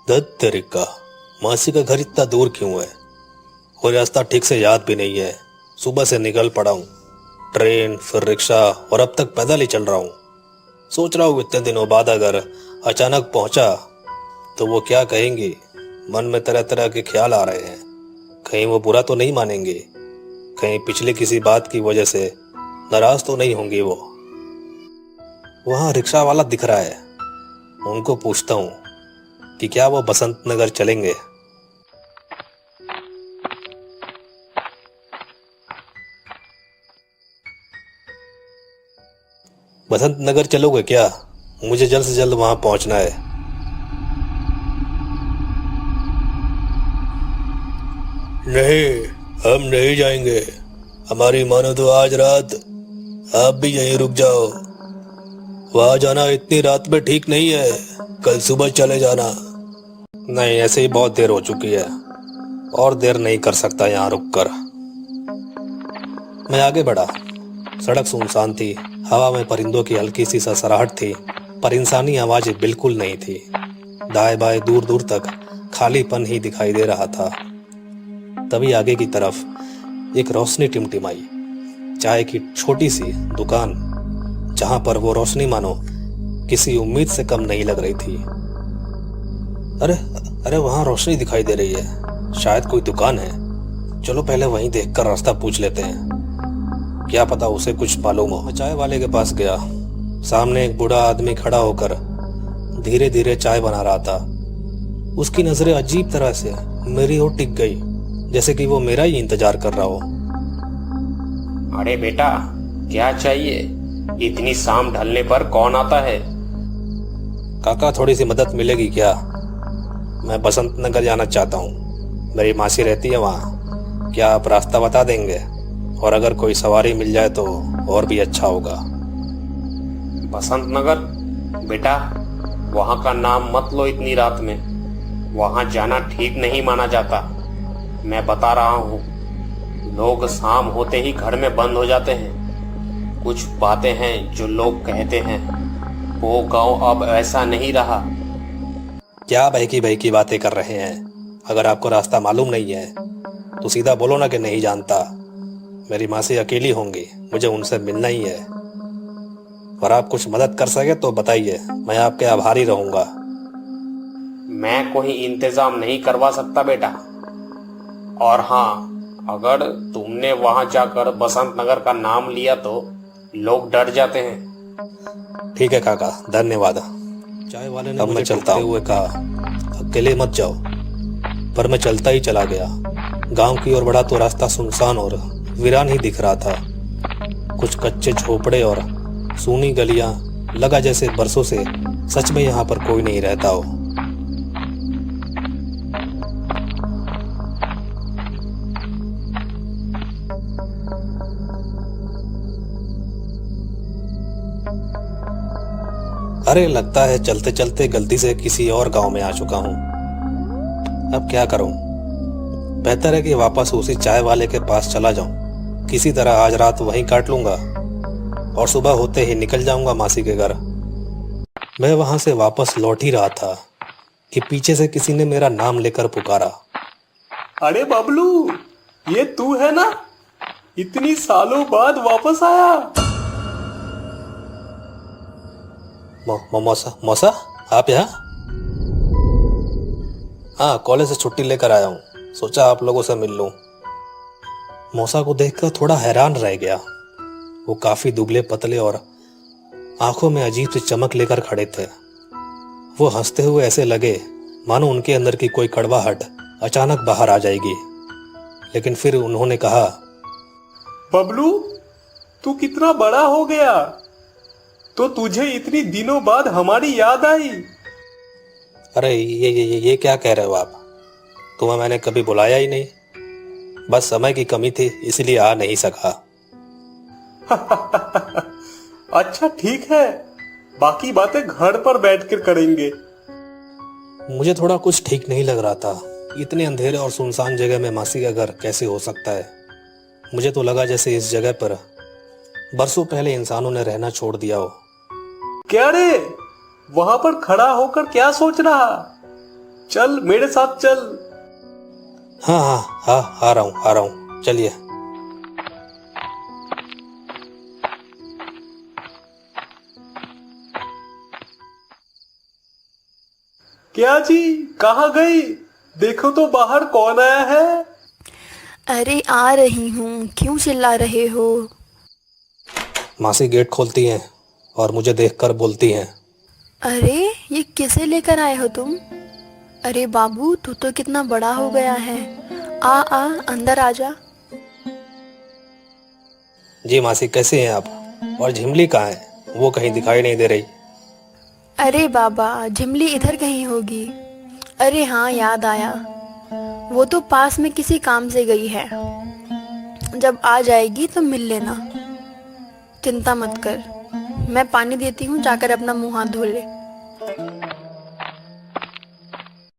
दत्त तेरे का, मासी का घर इतना दूर क्यों है? और रास्ता ठीक से याद भी नहीं है। सुबह से निकल पड़ा हूँ, ट्रेन फिर रिक्शा और अब तक पैदल ही चल रहा हूँ। सोच रहा हूँ इतने दिनों बाद अगर अचानक पहुंचा तो वो क्या कहेंगे। मन में तरह तरह के ख्याल आ रहे हैं। कहीं वो बुरा तो नहीं मानेंगे, कहीं पिछले किसी बात की वजह से नाराज तो नहीं होंगे वो। वहाँ रिक्शा वाला दिख रहा है, उनको पूछता हूँ कि क्या वो बसंत नगर चलेंगे। बसंत नगर चलोगे क्या? मुझे जल्द से जल्द वहां पहुंचना है। नहीं, हम नहीं जाएंगे। हमारी मानो तो आज रात आप भी यहीं रुक जाओ। वहां जाना इतनी रात में ठीक नहीं है, कल सुबह चले जाना। नहीं, ऐसे ही बहुत देर हो चुकी है, और देर नहीं कर सकता यहाँ रुककर। मैं आगे बढ़ा। सड़क सुनसान थी, हवा में परिंदों की हल्की सी सरसराहट थी, पर इंसानी आवाज बिल्कुल नहीं थी। दाएं बाएं दूर दूर तक खालीपन ही दिखाई दे रहा था। तभी आगे की तरफ एक रोशनी टिमटिमाई। चाय की छोटी सी दुकान, जहां पर वो रोशनी मानो किसी उम्मीद से कम नहीं लग रही थी। अरे अरे, वहां रोशनी दिखाई दे रही है, शायद कोई दुकान है। चलो पहले वहीं देखकर रास्ता पूछ लेते हैं, क्या पता उसे कुछ मालूम हो। चाय वाले के पास गया। सामने एक बूढ़ा आदमी खड़ा होकर धीरे धीरे चाय बना रहा था। उसकी नजरें अजीब तरह से मेरी ओर टिक गई, जैसे कि वो मेरा ही इंतजार कर रहा हो। अरे बेटा, क्या चाहिए? इतनी शाम ढलने पर कौन आता है? काका, थोड़ी सी मदद मिलेगी क्या? मैं बसंत नगर जाना चाहता हूँ, मेरी मासी रहती है वहाँ। क्या आप रास्ता बता देंगे? और अगर कोई सवारी मिल जाए तो और भी अच्छा होगा। बसंत नगर? बेटा, वहां का नाम मत लो इतनी रात में। वहां जाना ठीक नहीं माना जाता। मैं बता रहा हूँ, लोग शाम होते ही घर में बंद हो जाते हैं। कुछ बातें हैं जो लोग कहते हैं, वो गांव अब ऐसा नहीं रहा। क्या बहकी बहकी बातें कर रहे हैं? अगर आपको रास्ता मालूम नहीं है तो सीधा बोलो ना कि नहीं जानता। मेरी मासी अकेली होंगी, मुझे उनसे मिलना ही है। और आप कुछ मदद कर सके तो बताइए, मैं आपके आभारी रहूंगा। मैं कोई इंतजाम नहीं करवा सकता बेटा। और हाँ, अगर तुमने वहां जाकर बसंत नगर का नाम लिया तो लोग डर जाते हैं। ठीक है काका, धन्यवाद। चाय वाले ने मुझे चलते हुए कहा, अकेले मत जाओ। पर मैं चलता ही चला गया। गांव की ओर बढ़ा तो रास्ता सुनसान और वीरान ही दिख रहा था। कुछ कच्चे झोपड़े और सूनी गलियां, लगा जैसे बरसों से सच में यहाँ पर कोई नहीं रहता हो। अरे, लगता है चलते चलते गलती से किसी और गांव में आ चुका हूं। अब क्या करूं? बेहतर है कि वापस उसी चाय वाले के पास चला जाऊं। किसी तरह आज रात वहीं काट लूंगा और सुबह होते ही निकल जाऊंगा मासी के घर। मैं वहां से वापस लौट ही रहा था कि पीछे से किसी ने मेरा नाम लेकर पुकारा। अरे बबलू, ये तू है ना? इतनी सालों बाद वापस आया। मौसा, मौसा, आप यहाँ? हाँ, कॉलेज से छुट्टी लेकर आया हूँ, सोचा आप लोगों से मिल लूं। मौसा को देखकर थोड़ा हैरान रह गया। वो काफी दुबले पतले और आंखों में अजीब सी चमक लेकर खड़े थे। वो हंसते हुए ऐसे लगे मानो उनके अंदर की कोई कड़वाहट अचानक बाहर आ जाएगी। लेकिन फिर उन्होंने कहा, बबलू, तू कितना बड़ा हो गया, तो तुझे इतनी दिनों बाद हमारी याद आई। अरे ये क्या कह रहे हो आप? तुम्हें मैंने कभी बुलाया ही नहीं, बस समय की कमी थी इसलिए आ नहीं सका। अच्छा ठीक है, बाकी बातें घर पर बैठकर करेंगे। मुझे थोड़ा कुछ ठीक नहीं लग रहा था। इतने अंधेरे और सुनसान जगह में मासी का घर कैसे हो सकता है? मुझे तो लगा जैसे इस जगह पर बरसों पहले इंसानों ने रहना छोड़ दिया हो। क्या रे, वहां पर खड़ा होकर क्या सोच रहा? चल मेरे साथ चल। हाँ हाँ हाँ, आ रहा हूँ, चलिए। क्या जी, कहाँ गई? देखो तो बाहर कौन आया है। अरे आ रही हूँ, क्यों चिल्ला रहे हो? मासी गेट खोलती हैं और मुझे देखकर बोलती हैं, अरे ये किसे लेकर आए हो तुम? अरे बाबू, तू तो कितना बड़ा हो गया है। आ आ अंदर आ जा। जी मासी कैसे हैं आप? और झिमली कहाँ है? वो कहीं दिखाई नहीं दे रही। अरे बाबा, झिमली इधर कहीं होगी। अरे हाँ, याद आया, वो तो पास में किसी काम से गई है। जब आ जाएगी तो मिल लेना। चिंता मत कर, मैं पानी देती हूँ, जाकर अपना मुंह हाथ धो ले।